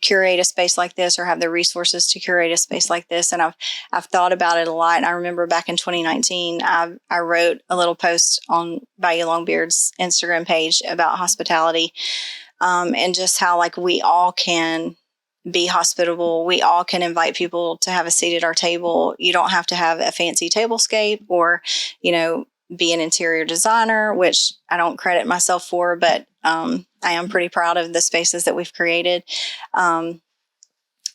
curate a space like this, or have the resources to curate a space like this. And I've thought about it a lot. And I remember back in 2019, I wrote a little post on Bayou Longbeard's Instagram page about hospitality, and just how like we all can be hospitable. We all can invite people to have a seat at our table. You don't have to have a fancy tablescape or, be an interior designer, which I don't credit myself for, but I am pretty proud of the spaces that we've created,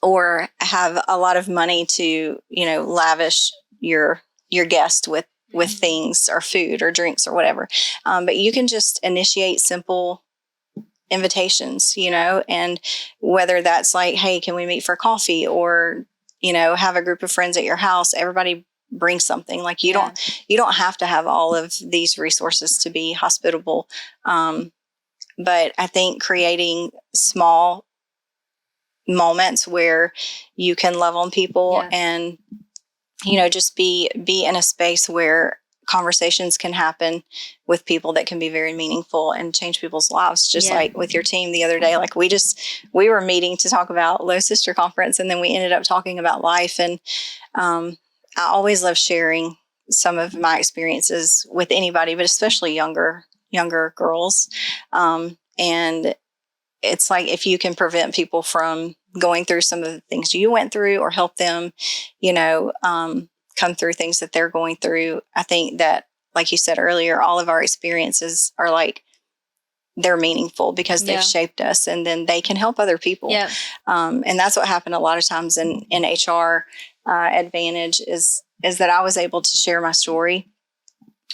or have a lot of money to, lavish your guest with things or food or drinks or whatever. But you can just initiate simple invitations, and whether that's like, hey, can we meet for coffee, or, have a group of friends at your house, everybody bring something. Like you don't have to have all of these resources to be hospitable. But I think creating small moments where you can love on people, and, just be in a space where conversations can happen with people that can be very meaningful and change people's lives. Just like with your team the other day, like we were meeting to talk about Low Sister Conference, and then we ended up talking about life. And, I always love sharing some of my experiences with anybody, but especially younger girls. And it's like, if you can prevent people from going through some of the things you went through, or help them, come through things that they're going through. I think that, like you said earlier, all of our experiences are like, they're meaningful because they've shaped us, and then they can help other people. And that's what happened a lot of times in HR Advantage is that I was able to share my story,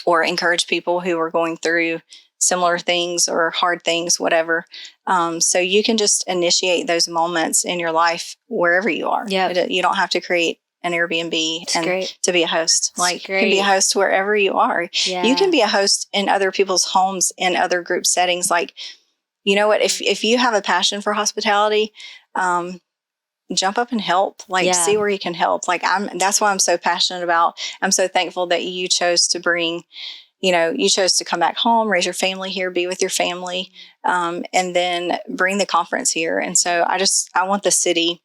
or encourage people who were going through similar things or hard things, whatever. So you can just initiate those moments in your life wherever you are. You don't have to create an Airbnb to be a host. Like, you can be a host wherever you are. You can be a host in other people's homes, in other group settings. Like, you know what, if you have a passion for hospitality, jump up and help, like see where you can help. Like that's why I'm so passionate about, I'm so thankful that you chose to bring, you chose to come back home, raise your family here, be with your family, and then bring the conference here. And so I want the city,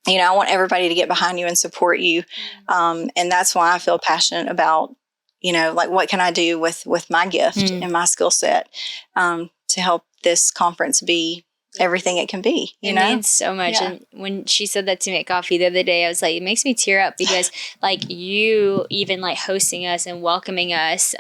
I want everybody to get behind you and support you. And that's why I feel passionate about, like, what can I do with my gift and my skill set, to help this conference be everything it can be. It means so much. And when she said that to me at coffee the other day, I was like, it makes me tear up, because like you even like hosting us and welcoming us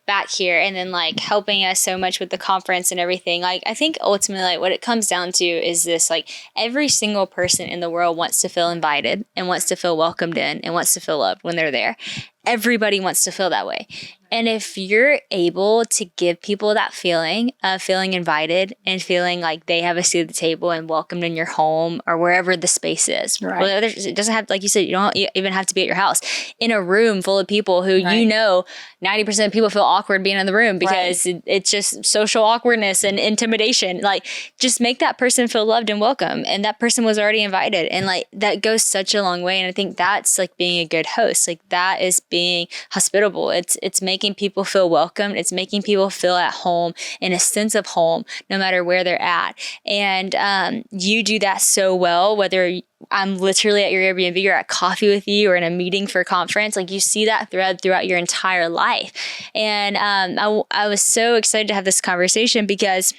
back here, and then like helping us so much with the conference and everything. Like, I think ultimately, like, what it comes down to is this: like, every single person in the world wants to feel invited, and wants to feel welcomed in, and wants to feel loved when they're there. Everybody wants to feel that way. And if you're able to give people that feeling of feeling invited and feeling like they have a seat at the table and welcomed in your home or wherever the space is, well, it doesn't have, like you said, you don't even have to be at your house, in a room full of people who 90% of people feel awkward being in the room because it's just social awkwardness and intimidation. Like, just make that person feel loved and welcome, and that person was already invited, and like that goes such a long way. And I think that's like being a good host. Like, that is being hospitable. It's making people feel welcome. It's making people feel at home, in a sense of home, no matter where they're at. And you do that so well, whether I'm literally at your Airbnb or at coffee with you or in a meeting for a conference. Like, you see that thread throughout your entire life. And I was so excited to have this conversation, because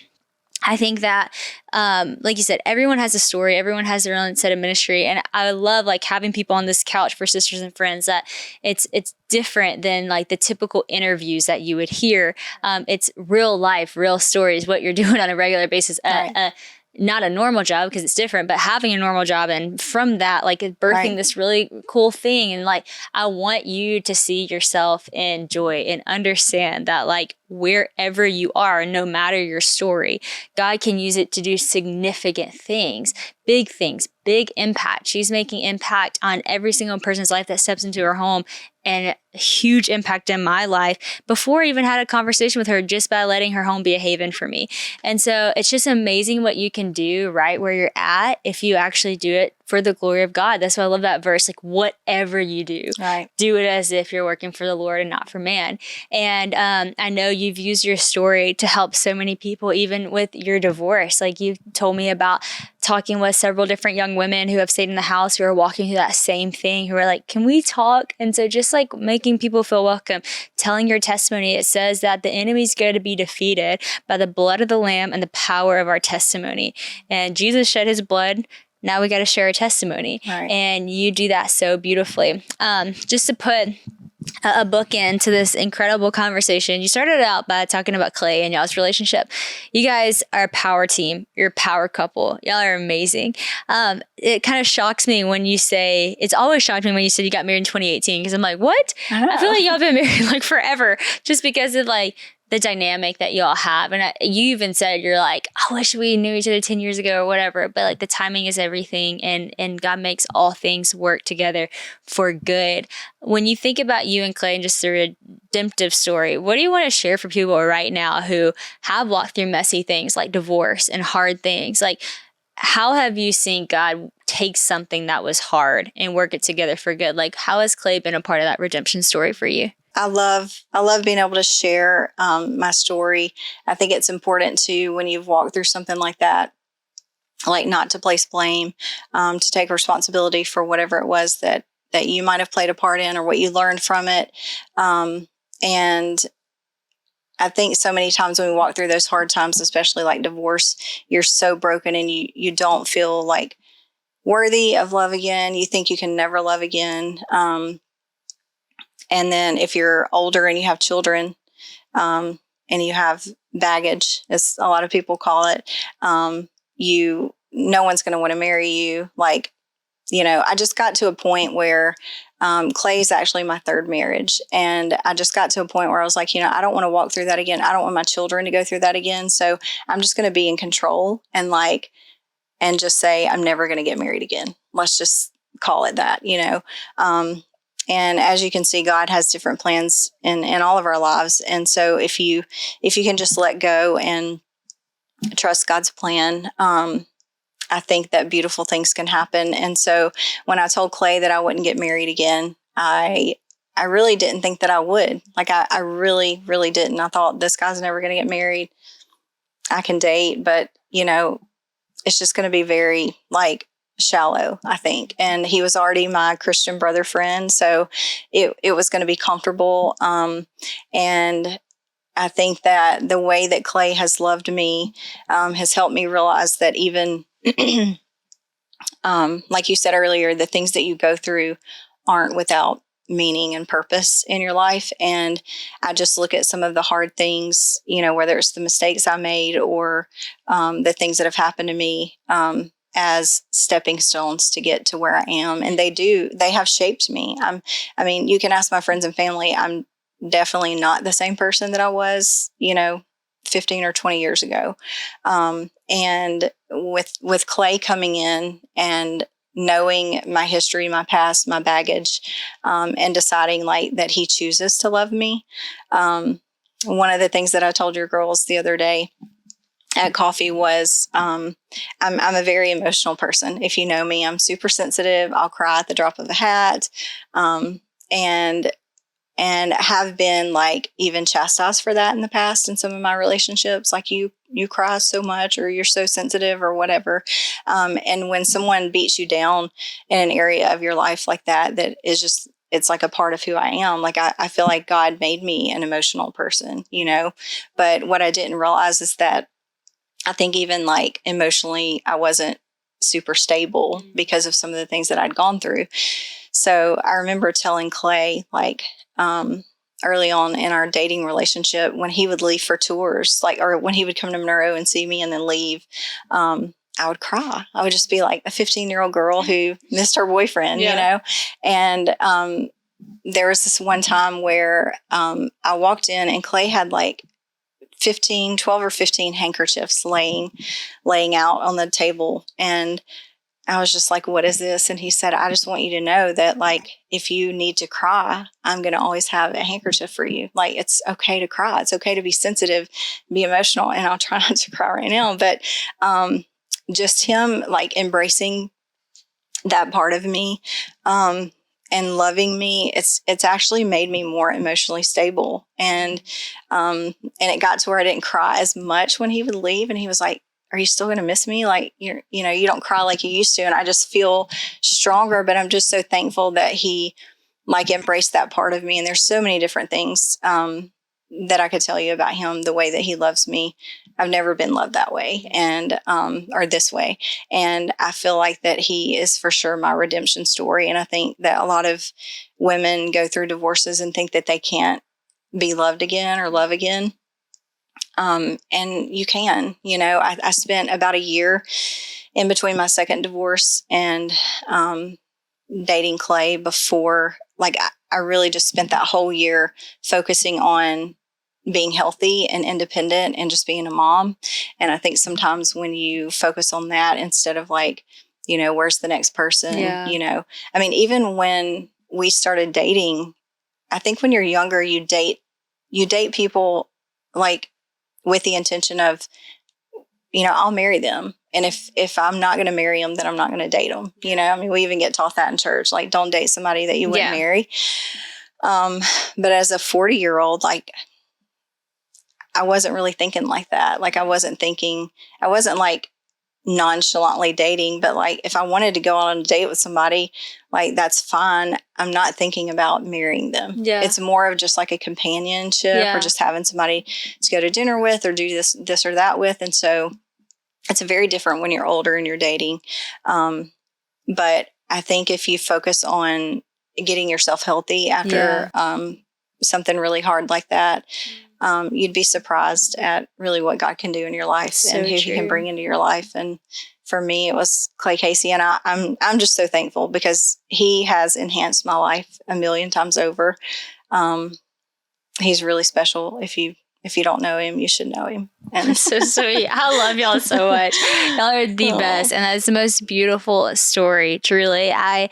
I think that, like you said, everyone has a story. Everyone has their own set of ministry. And I love like having people on this couch for Sisters and Friends that it's different than like the typical interviews that you would hear. It's real life, real stories, what you're doing on a regular basis. Right. Not a normal job because it's different, but having a normal job, and from that, like birthing this really cool thing. And like, I want you to see yourself in Joy and understand that like wherever you are, no matter your story, God can use it to do significant things, big impact. She's making impact on every single person's life that steps into her home, and a huge impact in my life before I even had a conversation with her, just by letting her home be a haven for me. And so it's just amazing what you can do right where you're at if you actually do it for the glory of God. That's why I love that verse. Like, whatever you do, do it as if you're working for the Lord and not for man. And I know you've used your story to help so many people, even with your divorce. Like, you've told me about talking with several different young women who have stayed in the house, who are walking through that same thing, who are like, can we talk? And so just like making people feel welcome, telling your testimony, it says that the enemy's going to be defeated by the blood of the Lamb and the power of our testimony. And Jesus shed his blood. Now we got to share a testimony. Right. And you do that so beautifully. Just to put a bookend to this incredible conversation, you started out by talking about Clay and y'all's relationship. You guys are a power team. You're a power couple. Y'all are amazing. It kind of shocks me when you say, it's always shocked me when you said you got married in 2018, because I'm like, what? I feel like y'all been married like forever, just because of like the dynamic that y'all have. And you even said, you're like, I wish we knew each other 10 years ago or whatever, but like the timing is everything, and God makes all things work together for good. When you think about you and Clay and just the redemptive story, what do you want to share for people right now who have walked through messy things like divorce and hard things? Like, how have you seen God take something that was hard and work it together for good? Like, how has Clay been a part of that redemption story for you? I love being able to share my story. I think it's important to, when you've walked through something like that, like not to place blame, to take responsibility for whatever it was that you might have played a part in or what you learned from it. And I think so many times when we walk through those hard times, especially like divorce, you're so broken and you don't feel like worthy of love again. You think you can never love again. And then if you're older and you have children, and you have baggage, as a lot of people call it, no one's going to want to marry you. Like, I just got to a point where Clay's actually my third marriage. And I just got to a point where I was like, I don't want to walk through that again. I don't want my children to go through that again. So I'm just going to be in control and just say, I'm never going to get married again. Let's just call it that, And as you can see, God has different plans in all of our lives. And so if you can just let go and trust God's plan, I think that beautiful things can happen. And so when I told Clay that I wouldn't get married again, I really didn't think that I would. Like, I really, really didn't. I thought, this guy's never going to get married. I can date, but, it's just going to be very shallow, I think. And he was already my Christian brother friend, so it was going to be comfortable. And I think that the way that Clay has loved me has helped me realize that even like you said earlier, the things that you go through aren't without meaning and purpose in your life. And I just look at some of the hard things, whether it's the mistakes I made or the things that have happened to me, as stepping stones to get to where I am. And they have shaped me. You can ask my friends and family, I'm definitely not the same person that I was, 15 or 20 years ago. And with Clay coming in and knowing my history, my past, my baggage, and deciding that he chooses to love me. One of the things that I told your girls the other day at coffee was, I'm a very emotional person. If you know me, I'm super sensitive. I'll cry at the drop of a hat. And have been even chastised for that in the past in some of my relationships. Like, you cry so much, or you're so sensitive, or whatever. And when someone beats you down in an area of your life like that is just, it's like a part of who I am. I feel like God made me an emotional person, but what I didn't realize is that I think even like emotionally, I wasn't super stable because of some of the things that I'd gone through. So I remember telling Clay, like, early on in our dating relationship, when he would leave for tours, like, or when he would come to Monroe and see me and then leave, I would cry. I would just be like a 15-year-old girl who missed her boyfriend, you know? And there was this one time where I walked in and Clay had like 12 or 15 handkerchiefs laying out on the table. And I was just like, what is this? And he said, I just want you to know that, like, if you need to cry, I'm going to always have a handkerchief for you. Like, it's okay to cry. It's okay to be sensitive, be emotional. And I'll try not to cry right now. But just him, like, embracing that part of me and loving me, it's actually made me more emotionally stable. And it got to where I didn't cry as much when he would leave. And he was like, are you still going to miss me? Like, you don't cry like you used to. And I just feel stronger, but I'm just so thankful that he like embraced that part of me. And there's so many different things that I could tell you about him, the way that he loves me. I've never been loved that way and, or this way. And I feel like that he is for sure my redemption story. And I think that a lot of women go through divorces and think that they can't be loved again or love again. And you can, I spent about a year in between my second divorce and dating Clay before, like, I really just spent that whole year focusing on being healthy and independent and just being a mom. And I think sometimes when you focus on that instead of like, where's the next person, I mean, even when we started dating, I think when you're younger, you date people like with the intention of, I'll marry them. And if I'm not going to marry them, then I'm not going to date them. I mean, we even get taught that in church, like, don't date somebody that you wouldn't marry. But as a 40-year-old, like, I wasn't really thinking like that. Like, I wasn't like nonchalantly dating, but like, if I wanted to go on a date with somebody, like, that's fine. I'm not thinking about marrying them. Yeah. It's more of just like a companionship or just having somebody to go to dinner with or do this or that with. And so it's very different when you're older and you're dating. But I think if you focus on getting yourself healthy after something really hard like that, you'd be surprised at really what God can do in your life and who He can bring into your life. And for me, it was Clay Caisee, and I'm just so thankful because he has enhanced my life a million times over. He's really special. If you don't know him, you should know him. And that's so sweet. I love y'all so much. Y'all are the best. And that's the most beautiful story, truly. I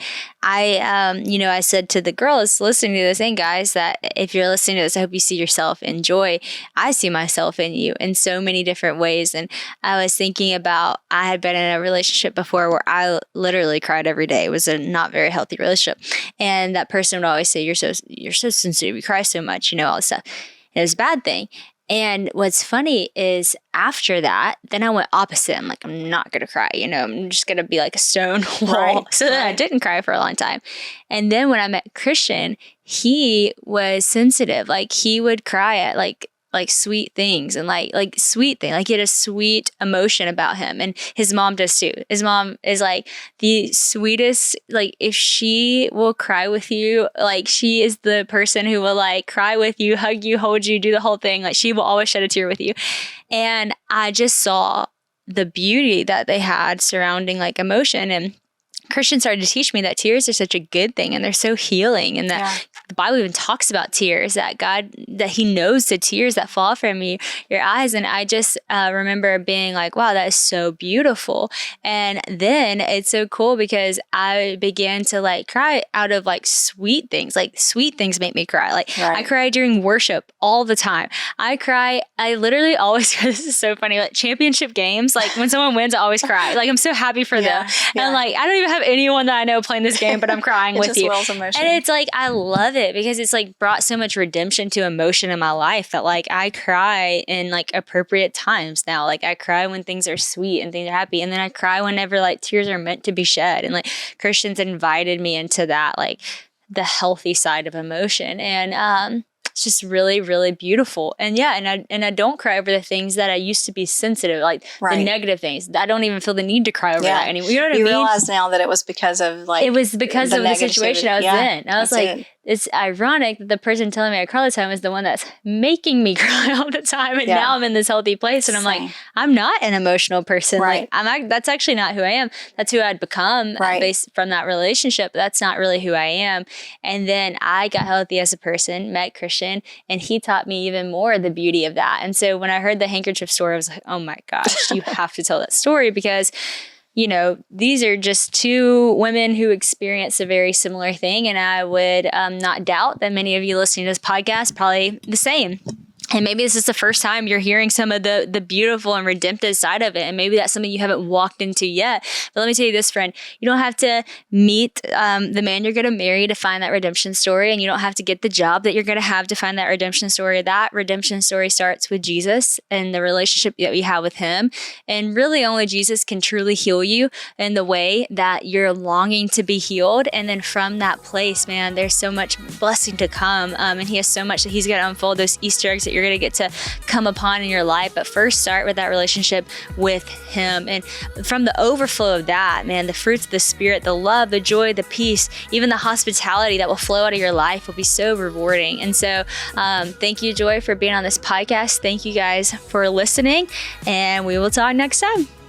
said to the girls listening to this, and guys, that if you're listening to this, I hope you see yourself in Joy. I see myself in you in so many different ways. And I was thinking about, I had been in a relationship before where I literally cried every day. It was a not very healthy relationship. And that person would always say, you're so sensitive. You cry so much, all this stuff. It was a bad thing. And what's funny is after that, then I went opposite. I'm like, I'm not going to cry. I'm just going to be like a stone wall. Right, so then I didn't cry for a long time. And then when I met Christian, he was sensitive. Like, he would cry at like sweet things and like sweet thing. Like, he had a sweet emotion about him, and his mom does too. His mom is like the sweetest. Like, if she will cry with you, like, she is the person who will like cry with you, hug you, hold you, do the whole thing. Like, she will always shed a tear with you. And I just saw the beauty that they had surrounding like emotion. And Christian started to teach me that tears are such a good thing and they're so healing, and that the Bible even talks about tears, that God, that He knows the tears that fall from your eyes. And I just remember being like, wow, that is so beautiful. And then it's so cool because I began to like cry out of like sweet things. Like, sweet things make me cry. Like, I cry during worship all the time. I literally always, this is so funny, like championship games, like when someone wins, I always cry. Like, I'm so happy for them. And like, I don't even have anyone that I know playing this game, but I'm crying with you. And it's like, I love it because it's like brought so much redemption to emotion in my life that like I cry in like appropriate times now. Like, I cry when things are sweet and things are happy. And then I cry whenever like tears are meant to be shed. And like, Christians invited me into that, like the healthy side of emotion. And it's just really, really beautiful. And yeah, and I don't cry over the things that I used to be sensitive, like the negative things. I don't even feel the need to cry over that anymore. You know what I mean? You realize now that it was because of like it was because of the situation I was in. I was like, it's ironic that the person telling me I cry all the time is the one that's making me cry all the time. And now I'm in this healthy place. And I'm like, I'm not an emotional person. Like that's actually not who I am. That's who I'd become based from that relationship. But that's not really who I am. And then I got healthy as a person, met Christian, and he taught me even more the beauty of that. And so when I heard the handkerchief story, I was like, oh my gosh, you have to tell that story, because you know, these are just two women who experienced a very similar thing. And I would not doubt that many of you listening to this podcast probably the same. And maybe this is the first time you're hearing some of the beautiful and redemptive side of it. And maybe that's something you haven't walked into yet. But let me tell you this, friend, you don't have to meet the man you're going to marry to find that redemption story. And you don't have to get the job that you're going to have to find that redemption story. That redemption story starts with Jesus and the relationship that you have with him. And really only Jesus can truly heal you in the way that you're longing to be healed. And then from that place, man, there's so much blessing to come. And he has so much that he's going to unfold, those Easter eggs that you're going to get to come upon in your life. But first start with that relationship with him. And from the overflow of that, man, the fruits of the Spirit, the love, the joy, the peace, even the hospitality that will flow out of your life will be so rewarding. And so thank you, Joy, for being on this podcast. Thank you guys for listening, and we will talk next time.